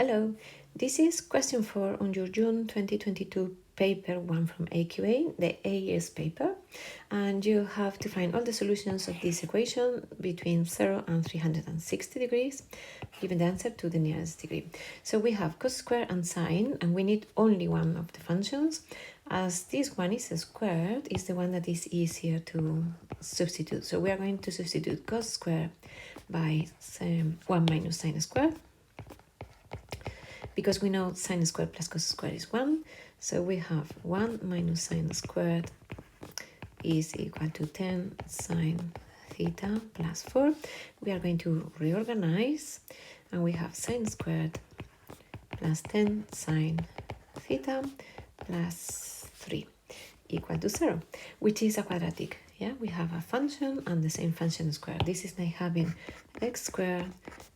Hello, this is question 4 on your June 2022 paper 1 from AQA, the AES paper, and you have to find all the solutions of this equation between 0 and 360 degrees, given the answer to the nearest degree. So we have cos squared and sine, and we need only one of the functions. As this one is squared, is the one that is easier to substitute. So we are going to substitute cos squared by 1 minus sine squared, because we know sine squared plus cos squared is 1. So we have 1 minus sine squared is equal to 10 sine theta plus 4. We are going to reorganize, and we have sine squared plus 10 sine theta plus 3 equal to 0, which is a quadratic. Yeah, we have a function and the same function squared. This is like having x squared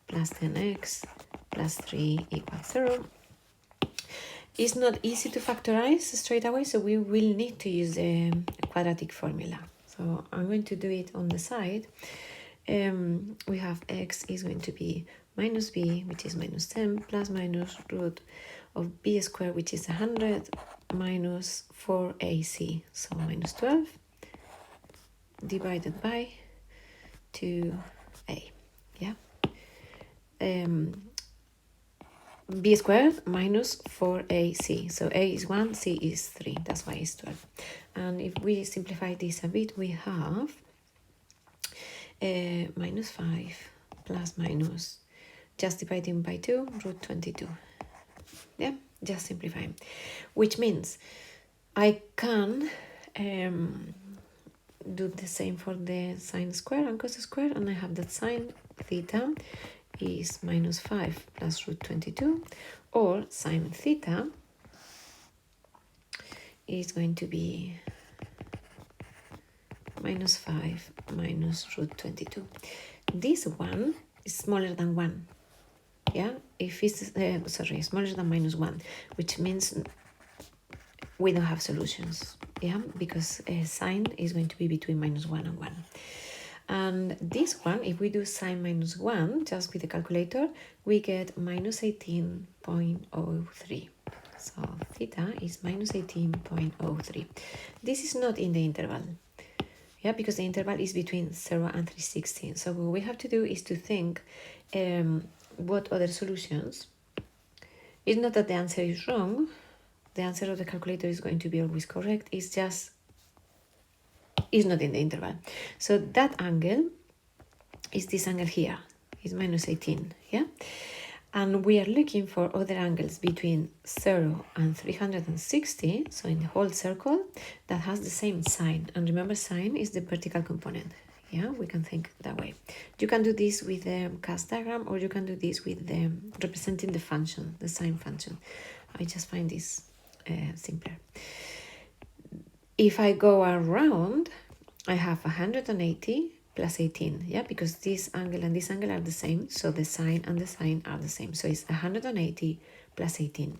plus 10x plus 3 equals 0. It's not easy to factorize straight away, so we will need to use the quadratic formula. So I'm going to do it on the side. We have x is going to be minus b, which is minus 10, plus minus root of b squared, which is 100, minus 4ac, so minus 12, divided by 2a. Yeah. B squared minus 4ac. So a is 1, c is 3. That's why it's 12. And if we simplify this a bit, we have minus 5 plus minus, just dividing by 2, root 22. Yeah, just simplifying. Which means I can do the same for the sine square and cos square, and I have that sine theta is minus 5 plus root 22, or sine theta is going to be minus 5 minus root 22. This one is smaller than 1. Yeah, if it's, smaller than minus 1, which means we don't have solutions. Yeah, because sine is going to be between minus 1 and 1. And this one, if we do sine minus 1, just with the calculator, we get minus 18.03. So theta is minus 18.03. This is not in the interval. Yeah, because the interval is between 0 and 360. So what we have to do is to think what other solutions. It's not that the answer is wrong. The answer of the calculator is going to be always correct. It's just is not in the interval. So that angle is this angle here, is minus 18, yeah? And we are looking for other angles between 0 and 360, so in the whole circle, that has the same sign. And remember, sine is the vertical component. Yeah, we can think that way. You can do this with the cast diagram, or you can do this with the representing the function, the sine function. I just find this simpler. If I go around, I have 180 plus 18, yeah, because this angle and this angle are the same, so the sine and the sine are the same. So it's 180 plus 18,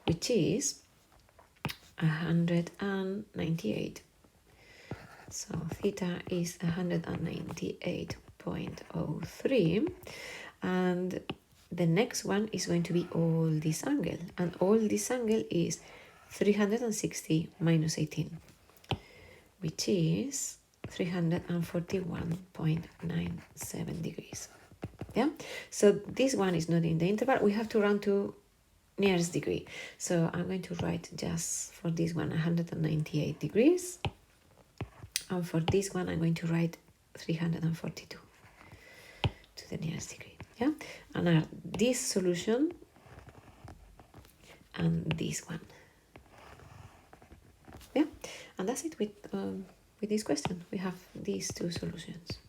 which is 198. So theta is 198.03, and the next one is going to be all this angle, and all this angle is 360 minus 18, which is 341.97 degrees. Yeah, so this one is not in the interval. We have to round to nearest degree. So I'm going to write just for this one 198 degrees. And for this one, I'm going to write 342 to the nearest degree. Yeah, and this solution and this one. Yeah, and that's it with this question. We have these two solutions.